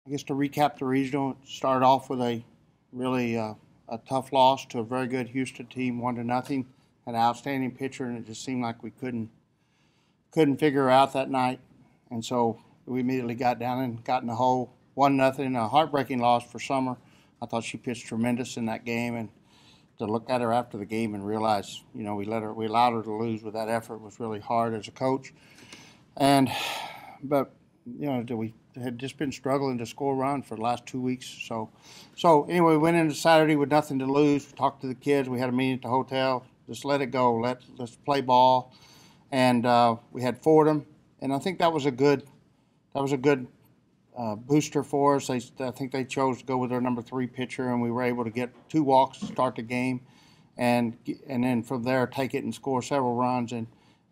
I guess to recap the regional, it started off with a really a tough loss to a very good Houston team, 1-0. Had an outstanding pitcher, and it just seemed like we couldn't figure her out that night. And so we immediately got down and got in the hole, 1-0, a heartbreaking loss for Summer. I thought she pitched tremendous in that game, and to look at her after the game and realize, we allowed her to lose with that effort was really hard as a coach. But we had just been struggling to score runs for the last 2 weeks. So anyway, we went into Saturday with nothing to lose. We talked to the kids. We had a meeting at the hotel. Just let it go. Let's play ball. And we had Fordham, and I think that was a good booster for us. I think they chose to go with their number 3 pitcher, and we were able to get 2 walks to start the game, and then from there take it and score several runs.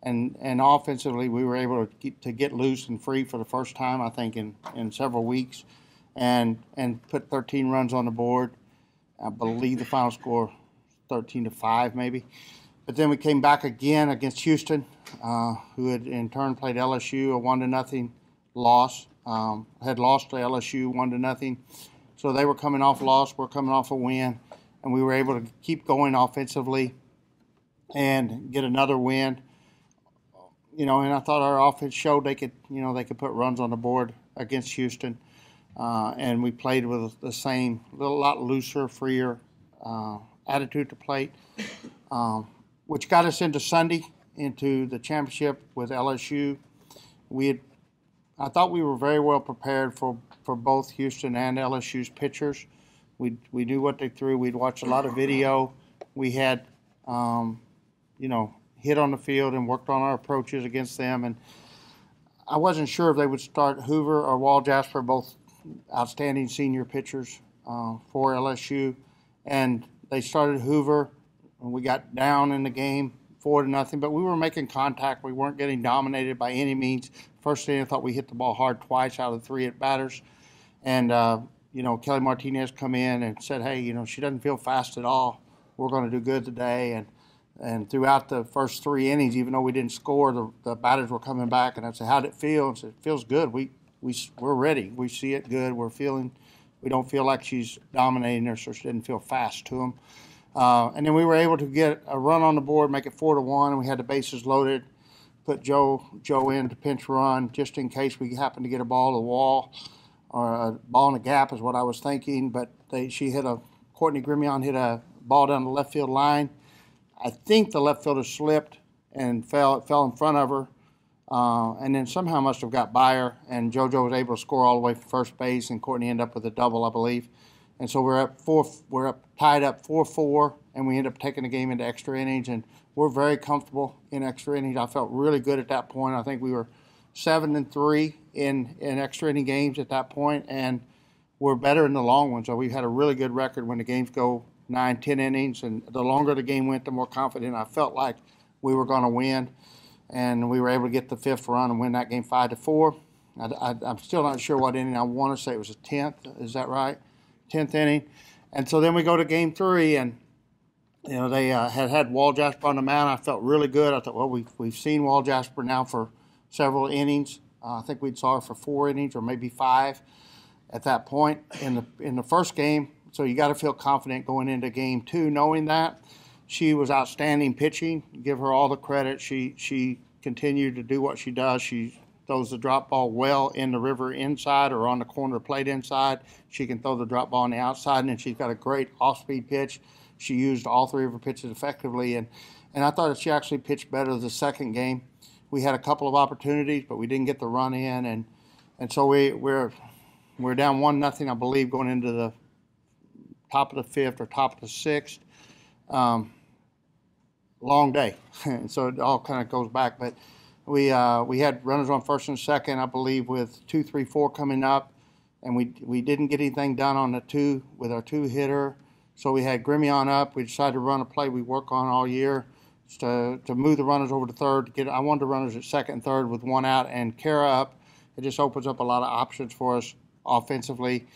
And offensively, we were able to get loose and free for the first time, I think, in several weeks, and put 13 runs on the board. I believe the final score 13-5 maybe. But then we came back again against Houston, who had in turn played LSU, a 1-0 loss. Had lost to LSU 1-0. So they were coming off a loss, we're coming off a win, and we were able to keep going offensively and get another win. And I thought our offense showed they could put runs on the board against Houston. And we played with the same, lot looser, freer attitude to plate, which got us into Sunday, into the championship with LSU. I thought we were very well prepared for both Houston and LSU's pitchers. We knew what they threw. We'd watched a lot of video. We had, hit on the field and worked on our approaches against them. And I wasn't sure if they would start Hoover or Wall Jasper, both outstanding senior pitchers for LSU. And they started Hoover, and we got down in the game 4-0, but we were making contact. We weren't getting dominated by any means. First inning, I thought we hit the ball hard twice out of 3 at batters. And, Kelly Martinez come in and said, hey, she doesn't feel fast at all. We're going to do good today. And throughout the first 3 innings, even though we didn't score, the batters were coming back. And I said, how'd it feel? And said, it feels good. We're ready. We see it good. We don't feel like she's dominating her, so she didn't feel fast to them. And then we were able to get a run on the board, make it 4-1, and we had the bases loaded, put Joe in to pinch run just in case we happened to get a ball to the wall or a ball in the gap is what I was thinking. But Courtney Grimion hit a ball down the left field line. I think the left fielder slipped and fell in front of her, and then somehow must have got by her, and JoJo was able to score all the way from first base, and Courtney ended up with a double, I believe. And so we're tied up 4-4, and we end up taking the game into extra innings, and we're very comfortable in extra innings. I felt really good at that point. I think we were 7-3 in extra inning games at that point, and we're better in the long ones. So we've had a really good record when the games go 9-10 innings, and the longer the game went, the more confident I felt like we were going to win, and we were able to get the 5th run and win that game 5-4. I'm still not sure what inning. I want to say it was the 10th. Is that right? 10th inning. And so then we go to game 3, and they had Wall Jasper on the mound. I felt really good. I thought, well, we've seen Wall Jasper now for several innings. I think we saw her for 4 innings or maybe 5 at that point in the first game. So you got to feel confident going into game 2, knowing that she was outstanding pitching. Give her all the credit. She continued to do what she does. She throws the drop ball well in the river inside or on the corner plate inside. She can throw the drop ball on the outside, and then she's got a great off-speed pitch. She used all 3 of her pitches effectively, and I thought that she actually pitched better the second game. We had a couple of opportunities, but we didn't get the run in, and so we're down 1-0, I believe, going into the top of the 5th or top of the 6th. Long day, and so it all kind of goes back. But we had runners on first and second, I believe, with 2, 3, 4 coming up, and we didn't get anything done on the 2 with our 2-hitter. So we had Grimion up. We decided to run a play we work on all year to move the runners over to third. I wanted the runners at second and third with 1 out and Kara up. It just opens up a lot of options for us offensively.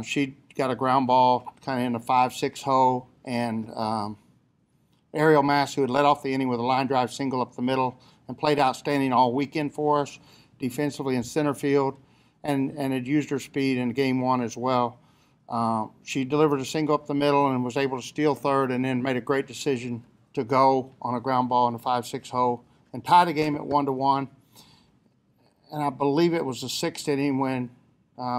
She got a ground ball kind of in the 5-6 hole, and Ariel Mass, who had led off the inning with a line drive single up the middle and played outstanding all weekend for us defensively in center field, and had used her speed in game one as well. She delivered a single up the middle and was able to steal third, and then made a great decision to go on a ground ball in the 5-6 hole and tie the game at 1-1. And I believe it was the sixth inning when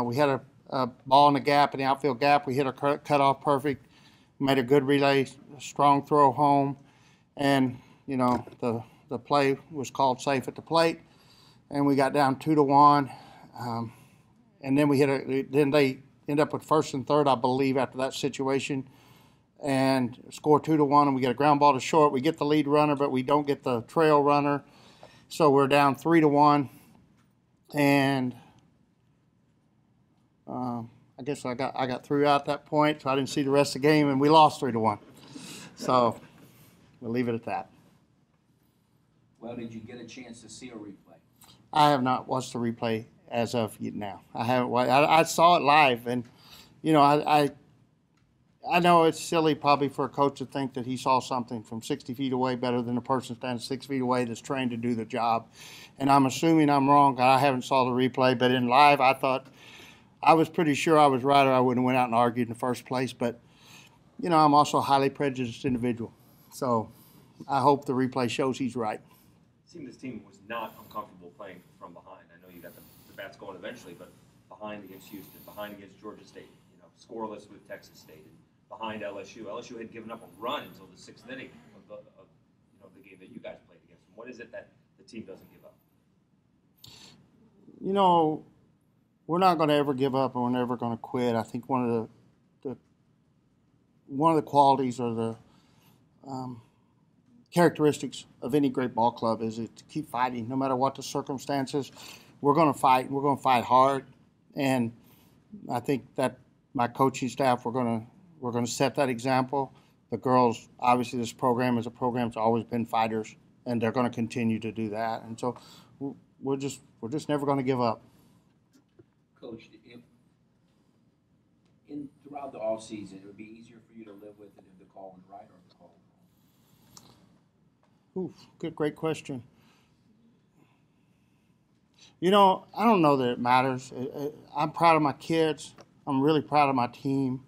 we had a ball in the gap, in the outfield gap. We hit a cutoff perfect, made a good relay, a strong throw home, and you know the play was called safe at the plate, and we got down 2-1. And then then they end up with first and third, I believe, after that situation, and score 2-1. And we get a ground ball to short. We get the lead runner, but we don't get the trail runner, so we're down 3-1. And I guess I got through at that point, so I didn't see the rest of the game, and we lost 3-1. So we'll leave it at that. Well, did you get a chance to see a replay? I have not watched the replay as of now. I haven't. I saw it live, and you know, I know it's silly probably for a coach to think that he saw something from 60 feet away better than a person standing 6 feet away that's trained to do the job. And I'm assuming I'm wrong. I haven't saw the replay, but in live, I was pretty sure I was right, or I wouldn't have went out and argued in the first place. But you know, I'm also a highly prejudiced individual, so I hope the replay shows he's right. It seemed this team was not uncomfortable playing from behind. I know you got the bats going eventually, but behind against Houston, behind against Georgia State, you know, scoreless with Texas State, and behind LSU. LSU had given up a run until the sixth inning of the game that you guys played against them. What is it that the team doesn't give up? You know, we're not going to ever give up, and we're never going to quit. I think one of the qualities or the characteristics of any great ball club is to keep fighting, no matter what the circumstances. We're going to fight. We're going to fight hard, and I think that my coaching staff, we're going to set that example. The girls, obviously, this program is a program that's always been fighters, and they're going to continue to do that. And so, we're just never going to give up. Coach, throughout the off season, it would be easier for you to live with it if the call was right or if the call was wrong. Ooh, great question. You know, I don't know that it matters. I'm proud of my kids. I'm really proud of my team.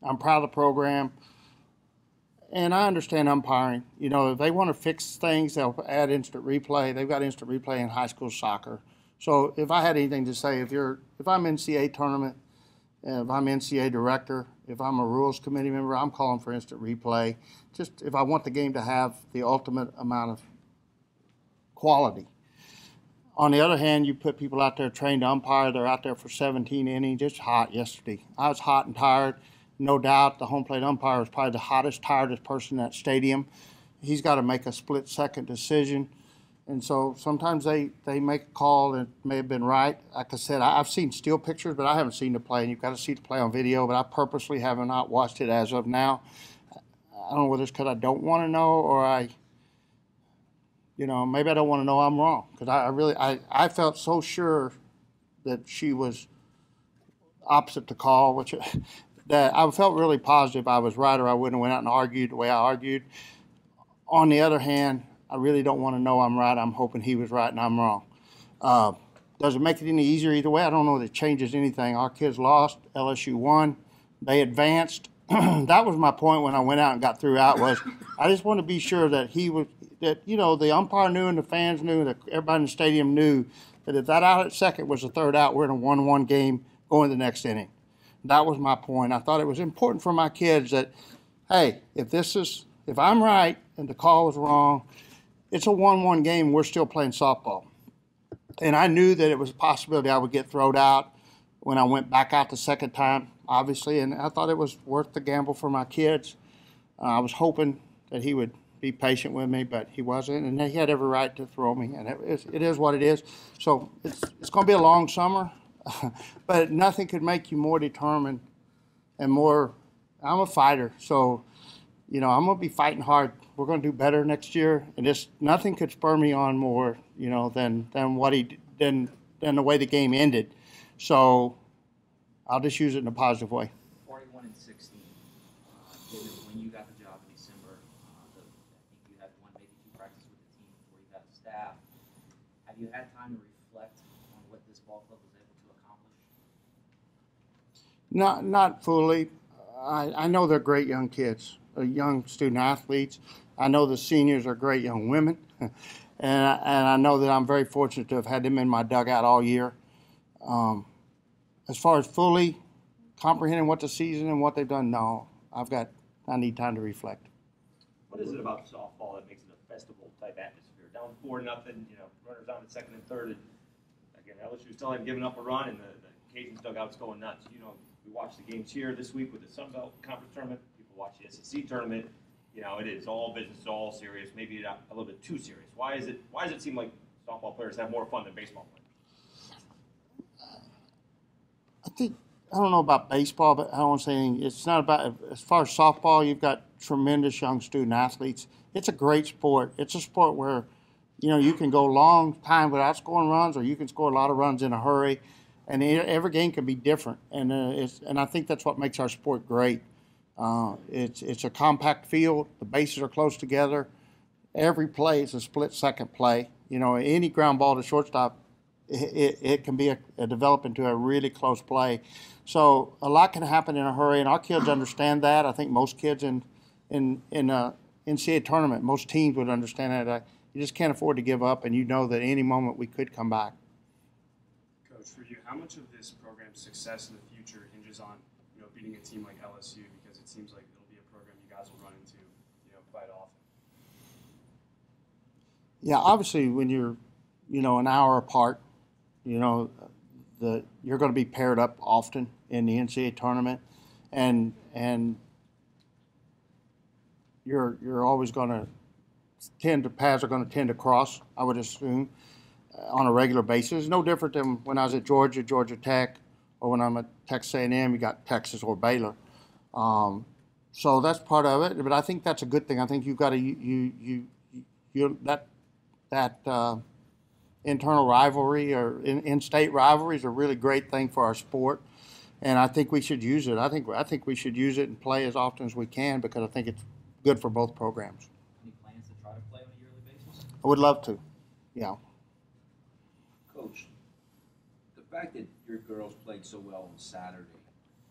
I'm proud of the program. And I understand umpiring. You know, if they want to fix things, they'll add instant replay. They've got instant replay in high school soccer. So if I had anything to say, if I'm NCAA tournament, if I'm NCAA director, if I'm a rules committee member, I'm calling for instant replay. Just if I want the game to have the ultimate amount of quality. On the other hand, you put people out there trained to umpire. They're out there for 17 innings. It's hot yesterday. I was hot and tired. No doubt the home plate umpire was probably the hottest, tiredest person in that stadium. He's got to make a split-second decision. And so sometimes they make a call that may have been right. Like I said, I've seen still pictures, but I haven't seen the play. And you've got to see the play on video, but I purposely have not watched it as of now. I don't know whether it's because I don't want to know or maybe I don't want to know I'm wrong. Because I felt so sure that she was opposite the call, that I felt really positive I was right or I wouldn't have went out and argued the way I argued. On the other hand, I really don't want to know I'm right. I'm hoping he was right and I'm wrong. Does it make it any easier either way? I don't know that it changes anything. Our kids lost. LSU won. They advanced. That was my point when I went out and got through out was I just want to be sure that the umpire knew and the fans knew, that everybody in the stadium knew that if that out at second was the third out, we're in a 1-1 game going to the next inning. That was my point. I thought it was important for my kids that, hey, if I'm right and the call was wrong, it's a 1-1 game. We're still playing softball. And I knew that it was a possibility I would get thrown out when I went back out the second time, obviously. And I thought it was worth the gamble for my kids. I was hoping that he would be patient with me, but he wasn't. And he had every right to throw me. And it is what it is. So it's going to be a long summer. But nothing could make you more determined and more. I'm a fighter, so I'm going to be fighting hard. We're going to do better next year, and nothing could spur me on more, than the way the game ended. So I'll just use it in a positive way. 41-16. When you got the job in December, I think you had one, maybe two practices with the team before you got the staff. Have you had time to reflect Not fully. I know they're great young kids, young student athletes. I know the seniors are great young women, and I know that I'm very fortunate to have had them in my dugout all year. As far as fully comprehending what the season and what they've done, no. I need time to reflect. What is it about softball that makes it a festival type atmosphere? Down 4-0, runners on at second and third. And again, LSU still hadn't given up a run, and the Cajuns dugout's going nuts. We watch the games here this week with the Sun Belt Conference tournament. People watch the SEC tournament. It is all business, all serious. Maybe a little bit too serious. Why does it seem like softball players have more fun than baseball players? I don't know about baseball, but I don't want to say anything. It's not about, as far as softball, you've got tremendous young student athletes. It's a great sport. It's a sport where, you can go long time without scoring runs, or you can score a lot of runs in a hurry, and every game can be different. And I think that's what makes our sport great. It's a compact field. The bases are close together. Every play is a split-second play. Any ground ball to shortstop, it can be develop into a really close play. So a lot can happen in a hurry, and our kids understand that. I think most kids in NCAA tournament, most teams would understand that. You just can't afford to give up, and that any moment we could come back. Coach, for you, how much of this program's success in the future hinges on beating a team like LSU? Because it seems like it'll be a program you guys will run into quite often. Yeah, obviously when you're an hour apart, you're going to be paired up often in the NCAA tournament, and you're always going to paths are going to tend to cross, I would assume, on a regular basis. No different than when I was at Georgia Tech, or when I'm at Texas A&M, you got Texas or Baylor. So that's part of it, but I think that's a good thing. I think you've got that internal rivalry or in-state rivalry is a really great thing for our sport, and I think we should use it. I think we should use it and play as often as we can, because I think it's good for both programs. Any plans to try to play on a yearly basis? I would love to, yeah. Coach, the fact that your girls played so well on Saturday,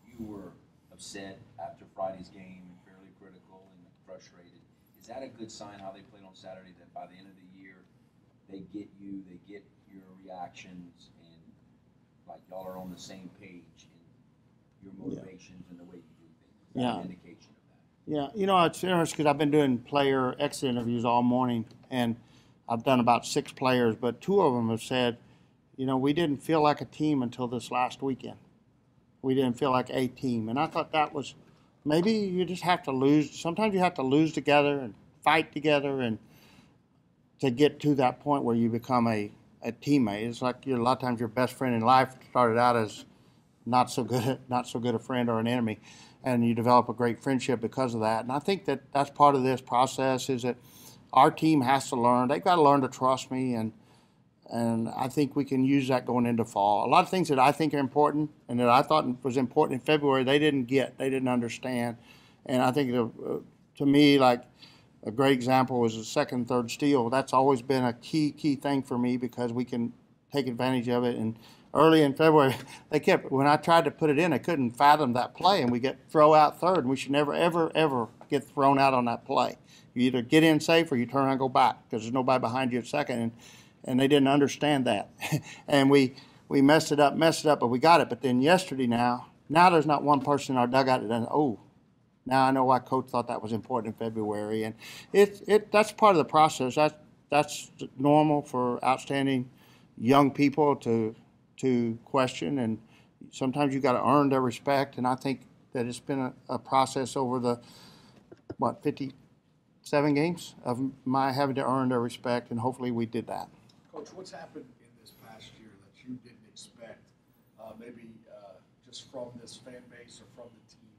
you were upset after Friday's game and fairly critical and frustrated. Is that a good sign how they played on Saturday, that by the end of the year they get you, they get your reactions, and like y'all are on the same page in your motivations and the way you do things? Is that an indication of that? Yeah, it's interesting because I've been doing player exit interviews all morning, and I've done about 6 players, but 2 of them have said, we didn't feel like a team until this last weekend. We didn't feel like a team. And I thought that was, maybe you just have to lose. Sometimes you have to lose together and fight together, and to get to that point where you become a teammate. It's like a lot of times your best friend in life started out as not so good a friend or an enemy, and you develop a great friendship because of that. And I think that's part of this process, is that our team has to learn. They've got to learn to trust me, and I think we can use that going into fall. A lot of things that I think are important and that I thought was important in February, they didn't get, they didn't understand. And I think, to me, like a great example was the second and third steal. That's always been a key thing for me, because we can take advantage of it. And early in February, when I tried to put it in, they couldn't fathom that play, and we get throw out third, and we should never, ever, ever get thrown out on that play. You either get in safe or you turn around and go back, because there's nobody behind you at second. And they didn't understand that. And we messed it up, but we got it. But then yesterday now there's not one person in our dugout that doesn't, now I know why Coach thought that was important in February. And that's part of the process. That's normal for outstanding young people to question, and sometimes you got to earn their respect. And I think that it's been a process over the 57 games of my having to earn their respect, and hopefully we did that. Coach, what's happened in this past year that you didn't expect, maybe just from this fan base or from the team,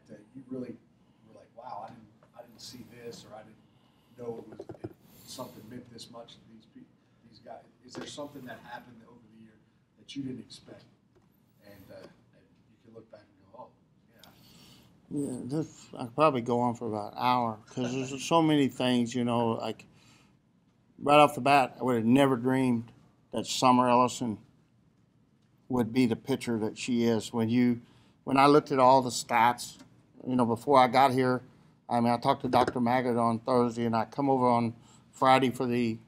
that you really were like, wow, I didn't see this, or I didn't know something meant this much to these guys? Is there something that happened over the year that you didn't expect, and you can look back and go, oh, yeah? Yeah, I could probably go on for about an hour, because there's so many things, like right off the bat, I would have never dreamed that Summer Ellison would be the pitcher that she is. When you when I looked at all the stats, before I got here, I mean, I talked to Dr. Maggott on Thursday, and I come over on Friday for the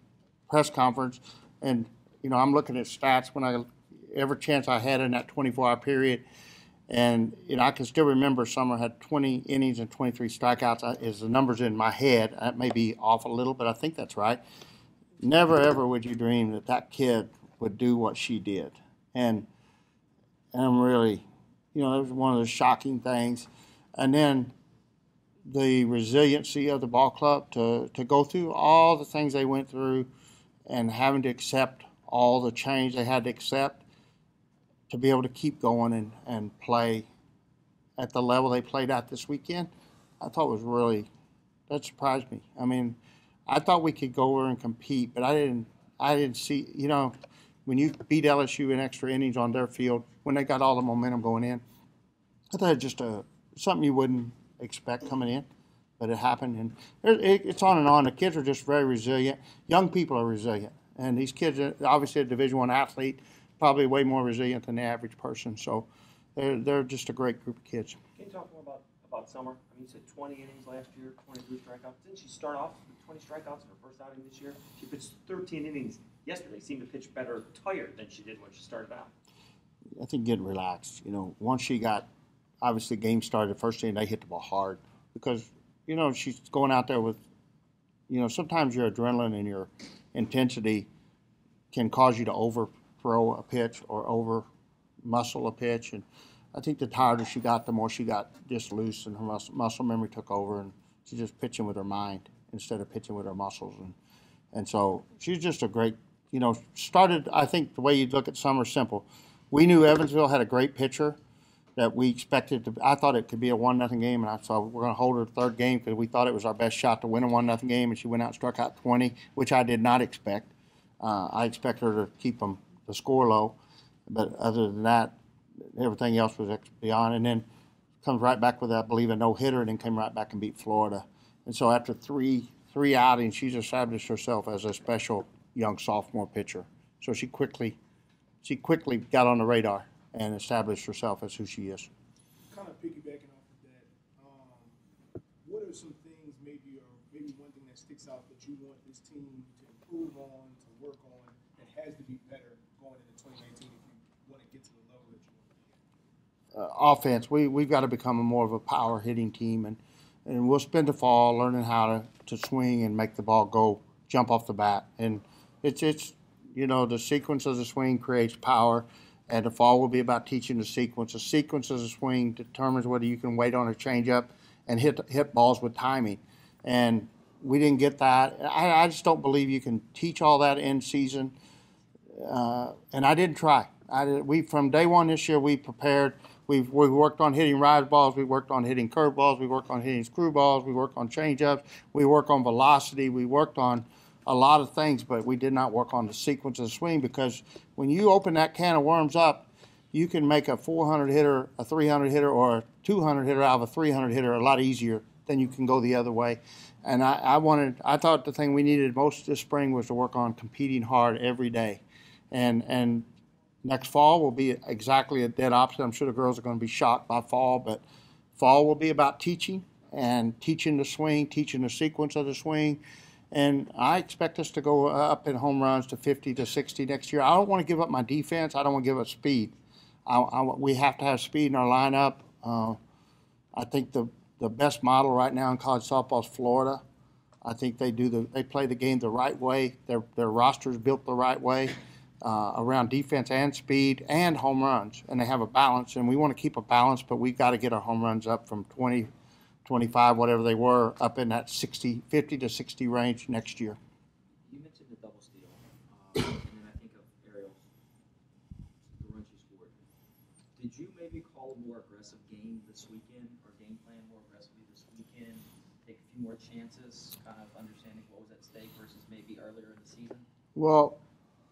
press conference, and I'm looking at stats every chance I had in that 24-hour period, and I can still remember Summer had 20 innings and 23 strikeouts. Is the numbers in my head? That may be off a little, but I think that's right. Never ever would you dream that kid would do what she did, and I'm really, it was one of the shocking things, and then the resiliency of the ball club to go through all the things they went through and having to accept all the change they had to accept to be able to keep going and play at the level they played at this weekend, I thought that surprised me. I mean, I thought we could go over and compete, but I didn't see, when you beat LSU in extra innings on their field, when they got all the momentum going in, I thought it was just something you wouldn't expect coming in, but it happened, and it's on and on. The kids are just very resilient. Young people are resilient, and these kids are obviously a Division I athlete, probably way more resilient than the average person. So they're just a great group of kids. Can you talk more about Summer? I mean, you said 20 innings last year, 23 strikeouts. Didn't she start off with 20 strikeouts in her first outing this year? She pitched 13 innings yesterday. Seemed to pitch better tired than she did when she started out. I think getting relaxed. Once she got, obviously, the game started, the first inning, they hit the ball hard because, she's going out there with, sometimes your adrenaline and your intensity can cause you to overthrow a pitch or over muscle a pitch. And I think the tireder she got, the more she got just loose and her muscle memory took over, and she's just pitching with her mind instead of pitching with her muscles. And so she's just a great, started, I think the way you look at Summer, simple. We knew Evansville had a great pitcher that we expected to. I thought it could be a 1-0 game, and I thought we're going to hold her third game because we thought it was our best shot to win a 1-0 game, and she went out and struck out 20, which I did not expect. I expect her to keep the score low, but other than that, everything else was beyond. And then comes right back with, I believe, a no-hitter, and then came right back and beat Florida. And so after three outings, she's established herself as a special young sophomore pitcher. So she quickly got on the radar and established herself as who she is. Kind of piggybacking off of that, what are some things maybe one thing that sticks out that you want this team to improve on, to work on, that has to be better going into 2019 if you want to get to the level that you want to be at? Offense, we've got to become more of a power hitting team, and we'll spend the fall learning how to swing and make the ball jump off the bat. And it's the sequence of the swing creates power. And the fall will be about teaching the sequence. The sequence of the swing determines whether you can wait on a changeup and hit balls with timing. And we didn't get that. I just don't believe you can teach all that in season. And I didn't try. From day one this year, we prepared. We worked on hitting rise balls. We worked on hitting curve balls. We worked on hitting screw balls. We worked on changeups. We worked on velocity. We worked on a lot of things, but we did not work on the sequence of the swing, because when you open that can of worms up, you can make a 400 hitter, a 300 hitter, or a 200 hitter out of a 300 hitter a lot easier than you can go the other way. And I thought the thing we needed most this spring was to work on competing hard every day. And next fall will be exactly a dead opposite. I'm sure the girls are going to be shocked by fall, but fall will be about teaching the swing, teaching the sequence of the swing. And I expect us to go up in home runs to 50 to 60 next year. I don't want to give up my defense. I don't want to give up speed. We have to have speed in our lineup. I think the best model right now in college softball is Florida. I think they play the game the right way. Their roster's built the right way around defense and speed and home runs, and they have a balance. And we want to keep a balance, but we've got to get our home runs up from 20, 25, whatever they were, up in that 50 to 60 range next year. You mentioned the double steal, and then I think of Ariel, the run she scored. Did you maybe call a more aggressive game this weekend, or game plan more aggressively this weekend, take a few more chances, kind of understanding what was at stake versus maybe earlier in the season? Well,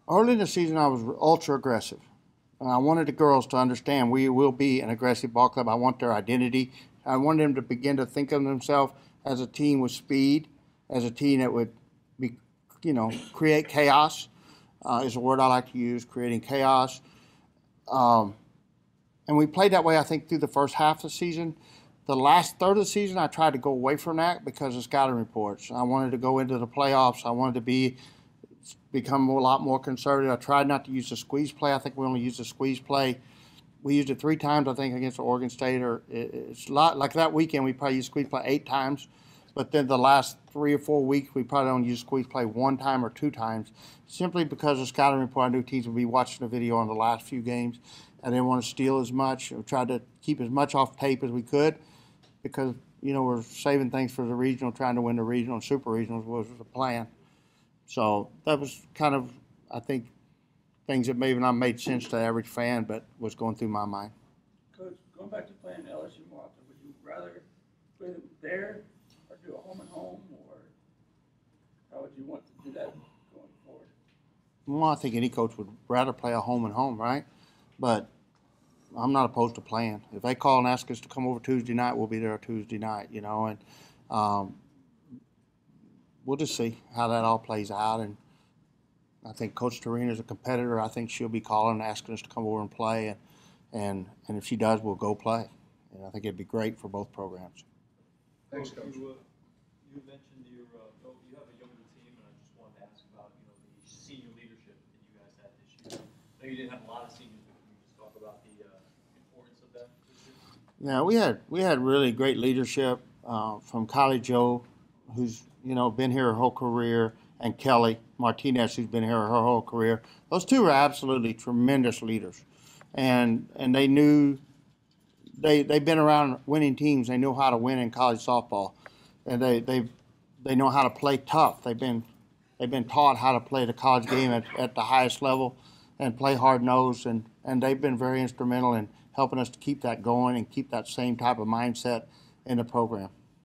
early in the season I was ultra aggressive. I wanted the girls to understand we will be an aggressive ball club. I want their identity. I wanted them to begin to think of themselves as a team with speed, as a team that would be, create chaos is a word I like to use, creating chaos. And we played that way, I think, through the first half of the season. The last third of the season, I tried to go away from that because of scouting reports. I wanted to go into the playoffs. I wanted to become a lot more conservative. I tried not to use the squeeze play. I think we only used the squeeze play. We used it 3 times, I think, against Oregon State. It's a lot like that weekend. We probably used squeeze play 8 times, but then the last 3 or 4 weeks, we probably only used squeeze play 1 time or 2 times, simply because of scouting report. I knew teams would be watching the video on the last few games. I didn't want to steal as much. We tried to keep as much off tape as we could, because we're saving things for the regional, trying to win the regional and super regionals was the plan. So that was kind of, I think, things that maybe not made sense to the average fan, but was going through my mind. Coach, going back to playing LSU more often, would you rather play them there or do a home and home, or how would you want to do that going forward? Well, I think any coach would rather play a home and home, right? But I'm not opposed to playing. If they call and ask us to come over Tuesday night, we'll be there Tuesday night, and we'll just see how that all plays out. And I think Coach Torina is a competitor. I think she'll be calling and asking us to come over and play, and if she does, we'll go play. And I think it'd be great for both programs. Thanks, Coach. You mentioned you have a younger team, and I just wanted to ask about the senior leadership that you guys had this year. I know you didn't have a lot of seniors, but can you just talk about the importance of that this year? Yeah, we had really great leadership from Kylie Joe, who's been here her whole career, and Kelly Martinez, who's been here her whole career. Those 2 were absolutely tremendous leaders, and they knew they've been around winning teams. They know how to win in college softball, and they know how to play tough. They've been taught how to play the college game at the highest level and play hard-nosed, and they've been very instrumental in helping us to keep that going and keep that same type of mindset in the program.